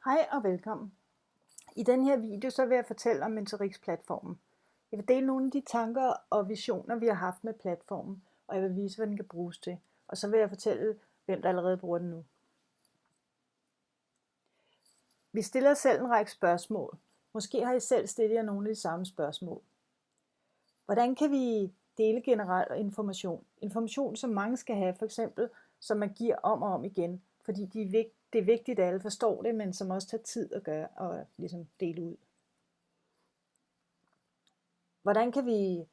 Hej og velkommen. I den her video så vil jeg fortælle om Mentorix-platformen. Jeg vil dele nogle af de tanker og visioner, vi har haft med platformen, og jeg vil vise, hvad den kan bruges til. Og så vil jeg fortælle, hvem der allerede bruger den nu. Vi stiller os selv en række spørgsmål. Måske har I selv stillet jer nogle af de samme spørgsmål. Hvordan kan vi dele generel information? Information, som mange skal have, for eksempel, som man giver om og om igen, fordi det er vigtigt, at alle forstår det, men som også tager tid at gøre og ligesom dele ud. Hvordan kan vi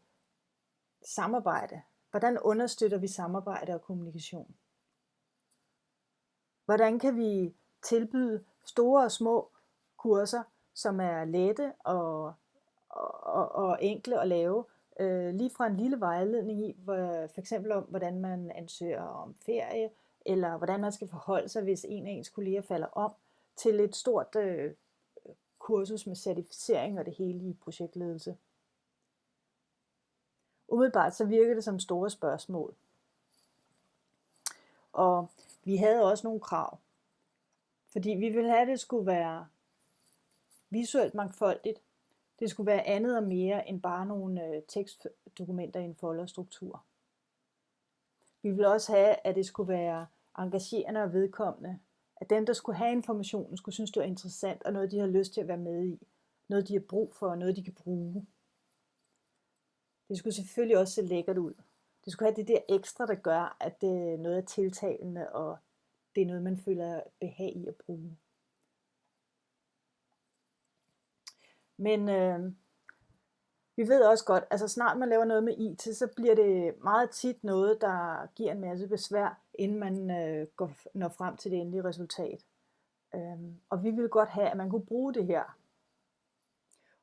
samarbejde? Hvordan understøtter vi samarbejde og kommunikation? Hvordan kan vi tilbyde store og små kurser, som er lette og enkle at lave, lige fra en lille vejledning i, for eksempel om, hvordan man ansøger om ferie, eller hvordan man skal forholde sig, hvis en af ens kolleger falder om, til et stort kursus med certificering og det hele i projektledelse. Umiddelbart så virker det som store spørgsmål. Og vi havde også nogle krav, fordi vi ville have, at det skulle være visuelt mangfoldigt. Det skulle være andet og mere end bare nogle tekstdokumenter i en folderstruktur. Vi ville også have, at det skulle være engagerende og vedkommende. At dem, der skulle have informationen, skulle synes, det var interessant, og noget, de har lyst til at være med i. Noget, de har brug for, og noget, de kan bruge. Det skulle selvfølgelig også se lækkert ud. Det skulle have det der ekstra, der gør, at det er noget af tiltalende, og det er noget, man føler behag i at bruge. Men vi ved også godt, altså snart man laver noget med IT, så bliver det meget tit noget, der giver en masse besvær, inden man når frem til det endelige resultat. Og vi ville godt have, at man kunne bruge det her.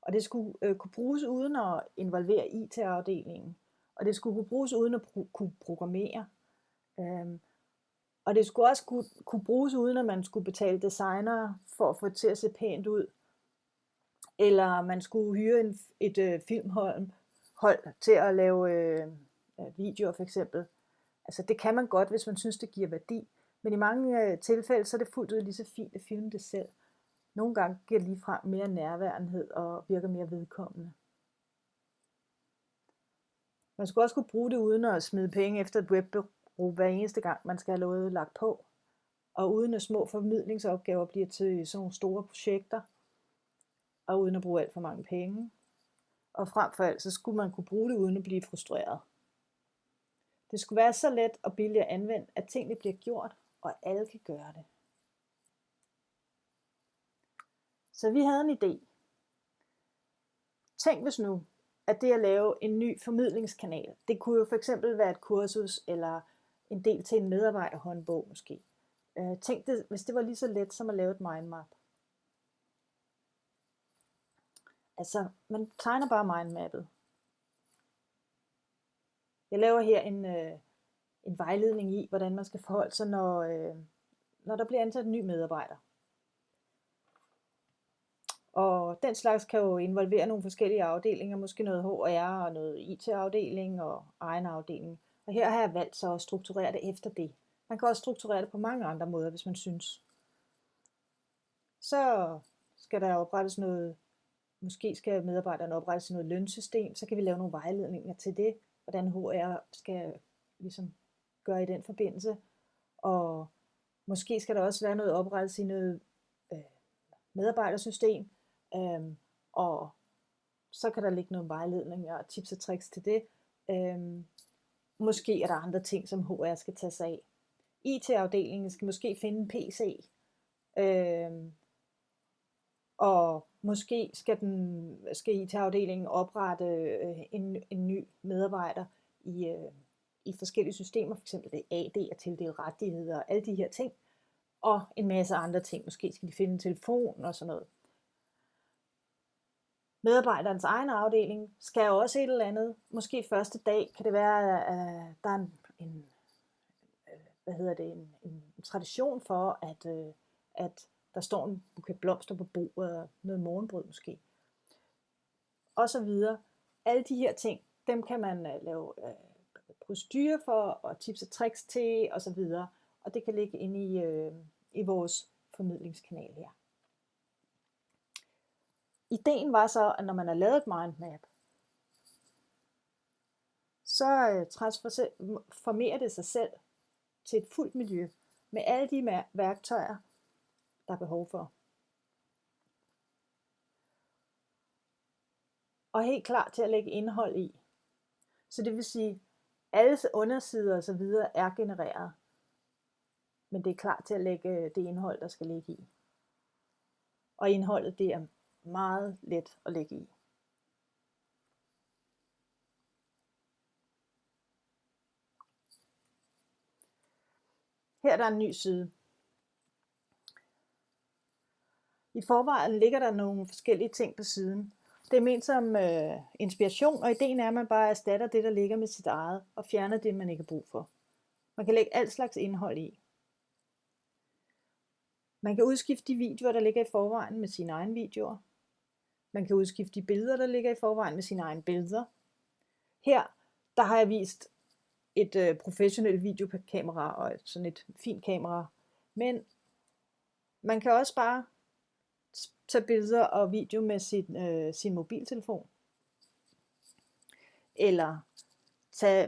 Og det skulle kunne bruges uden at involvere IT-afdelingen. Og det skulle kunne bruges uden at kunne programmere. Og det skulle også kunne bruges uden at man skulle betale designere for at få det til at se pænt ud. Eller man skulle hyre et filmhold til at lave videoer for eksempel. Altså det kan man godt, hvis man synes, det giver værdi. Men i mange tilfælde, så er det fuldt ud lige så fint at filme det selv. Nogle gange giver det ligefrem mere nærværenhed og virker mere vedkommende. Man skulle også kunne bruge det uden at smide penge efter et webbureau hver eneste gang, man skal have noget lagt på. Og uden at små formidlingsopgaver bliver til sådan nogle store projekter. Og uden at bruge alt for mange penge. Og frem for alt, så skulle man kunne bruge det uden at blive frustreret. Det skulle være så let og billigt at anvende, at tingene bliver gjort, og alle kan gøre det. Så vi havde en idé. Tænk hvis nu, at det at lave en ny formidlingskanal, det kunne jo for eksempel være et kursus, eller en del til en medarbejderhåndbog måske. Tænk det, hvis det var lige så let som at lave et mindmap. Altså, man tegner bare mindmappet. Jeg laver her en vejledning i, hvordan man skal forholde sig, når der bliver ansat en ny medarbejder. Og den slags kan jo involvere nogle forskellige afdelinger, måske noget HR og noget IT-afdeling og egen afdeling. Og her har jeg valgt så at strukturere det efter det. Man kan også strukturere det på mange andre måder, hvis man synes. Så skal der oprettes noget. Måske skal medarbejderne oprette sig noget lønsystem, så kan vi lave nogle vejledninger til det, hvordan HR skal ligesom gøre i den forbindelse. Og måske skal der også være noget oprettelse i noget medarbejdersystem, og så kan der ligge nogle vejledninger og tips og tricks til det. Måske er der andre ting, som HR skal tage sig af. IT-afdelingen skal måske finde en PC, og måske skal IT-afdelingen oprette en ny medarbejder i forskellige systemer, f.eks. det AD og tildele rettigheder og alle de her ting, og en masse andre ting. Måske skal de finde en telefon og sådan noget. Medarbejderens egen afdeling skal også et eller andet. Måske første dag kan det være, at der er en tradition for, at der står en buket blomster på bordet og noget morgenbrød måske. Og så videre. Alle de her ting, dem kan man lave procedurer for, og tips og tricks til, og så videre. Og det kan ligge inde i vores formidlingskanal her. ideen var så, at når man har lavet et mindmap, så transformerer det sig selv til et fuldt miljø med alle de værktøjer, der er behov for. Og helt klar til at lægge indhold i. Så det vil sige, alle undersider og så videre er genereret. Men det er klar til at lægge det indhold, der skal ligge i. Og indholdet, det er meget let at lægge i. Her er der en ny side. I forvejen ligger der nogle forskellige ting på siden. Det er ment som inspiration, og ideen er, at man bare erstatter det, der ligger med sit eget, og fjerner det, man ikke har brug for. Man kan lægge alt slags indhold i. Man kan udskifte de videoer, der ligger i forvejen med sine egne videoer. Man kan udskifte de billeder, der ligger i forvejen med sine egne billeder. Her, der har jeg vist et professionelt videokamera og sådan et fint kamera. Men man kan også bare tage billeder og video med sin mobiltelefon. Eller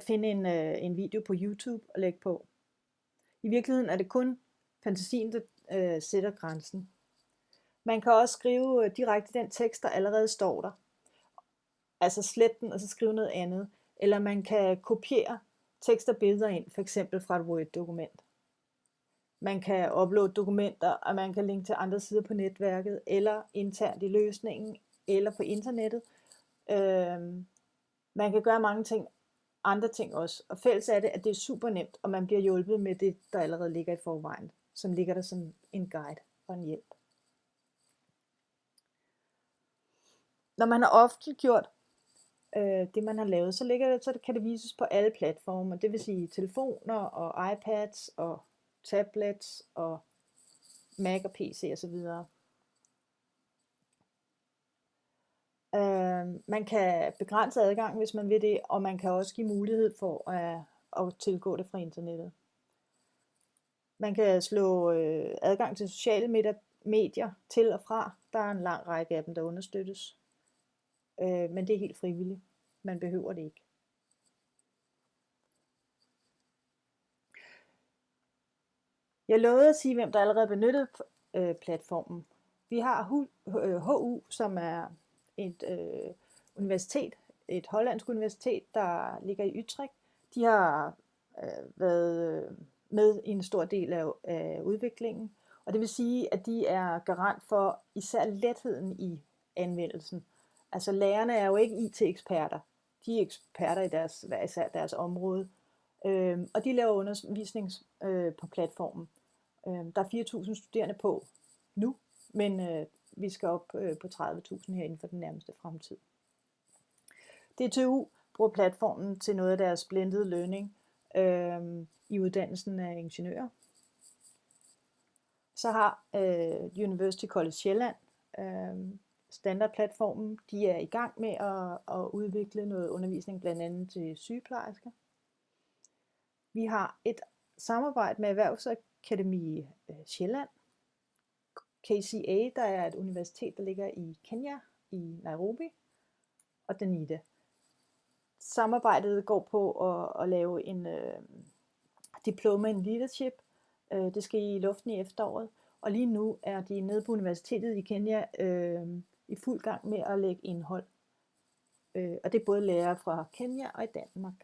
finde en video på YouTube og lægge på. I virkeligheden er det kun fantasien, der sætter grænsen. Man kan også skrive direkte den tekst, der allerede står der. Altså slet den, og så skrive noget andet. Eller man kan kopiere tekst og billeder ind, for eksempel fra et Word-dokument. Man kan uploade dokumenter, og man kan linke til andre sider på netværket, eller internt i løsningen, eller på internettet. Man kan gøre mange ting, andre ting også. Og fælles er det, at det er super nemt, og man bliver hjulpet med det, der allerede ligger i forvejen, som ligger der som en guide og en hjælp. Når man har offentliggjort det, man har lavet, så kan det vises på alle platforme. Det vil sige telefoner og iPads og tablets og Mac og PC osv. Man kan begrænse adgang, hvis man vil det, og man kan også give mulighed for at tilgå det fra internettet. Man kan slå adgang til sociale medier til og fra. Der er en lang række af dem, der understøttes. Men det er helt frivilligt. Man behøver det ikke. Jeg lovede at sige, hvem der allerede benyttede platformen. Vi har HU, som er et universitet, et hollandsk universitet, der ligger i Utrecht. De har været med i en stor del af udviklingen. Og det vil sige, at de er garant for især letheden i anvendelsen. Altså lærerne er jo ikke IT-eksperter. De er eksperter i deres område. Og de laver undervisning på platformen. Der er 4.000 studerende på nu, men vi skal op på 30.000 her inden for den nærmeste fremtid. DTU bruger platformen til noget af deres blended learning i uddannelsen af ingeniører. Så har University College Sjælland standardplatformen. De er i gang med at udvikle noget undervisning blandt andet til sygeplejersker. Vi har et samarbejde med Erhvervsakademi Sjælland, KCA, der er et universitet, der ligger i Kenya, i Nairobi, og Danida. Samarbejdet går på at lave en diploma in leadership. Det skal i luften i efteråret, og lige nu er de nede på universitetet i Kenya i fuld gang med at lægge indhold. Og det er både lærere fra Kenya og i Danmark.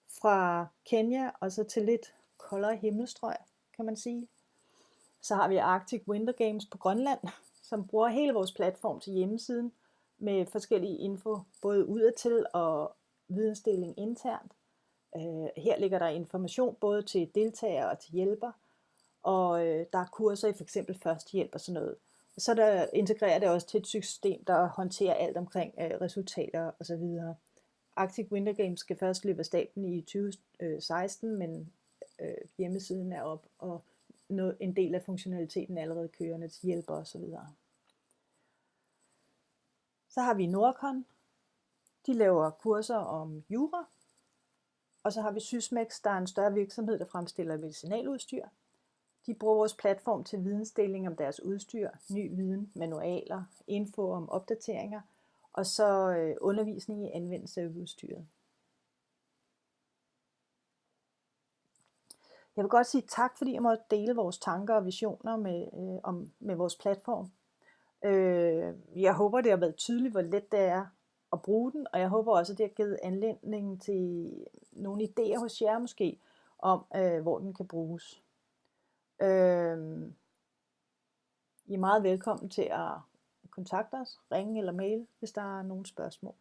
Fra Kenya og så til lidt koldere himmelstrøg, kan man sige. Så har vi Arctic Winter Games på Grønland, som bruger hele vores platform til hjemmesiden med forskellige info, både udadtil og vidensdeling internt. Her ligger der information både til deltagere og til hjælper, og der er kurser i f.eks. førstehjælp og sådan noget. Så der integrerer det også til et system, der håndterer alt omkring resultater osv. Arctic Winter Games skal først løbe af stablen i 2016, men hjemmesiden er op, og en del af funktionaliteten er allerede kørende til hjælper osv. Så har vi Nordcon. De laver kurser om jura. Og så har vi Sysmex, der er en større virksomhed, der fremstiller medicinaludstyr. De bruger vores platform til vidensdeling om deres udstyr, ny viden, manualer, info om opdateringer, og så undervisning i anvendelse af udstyret. Jeg vil godt sige tak, fordi jeg måtte dele vores tanker og visioner med vores platform. Jeg håber, det har været tydeligt, hvor let det er at bruge den, og jeg håber også, at det har givet anledning til nogle idéer hos jer måske, om hvor den kan bruges. I er meget velkommen til at kontakte os, ringe eller mail, hvis der er nogle spørgsmål.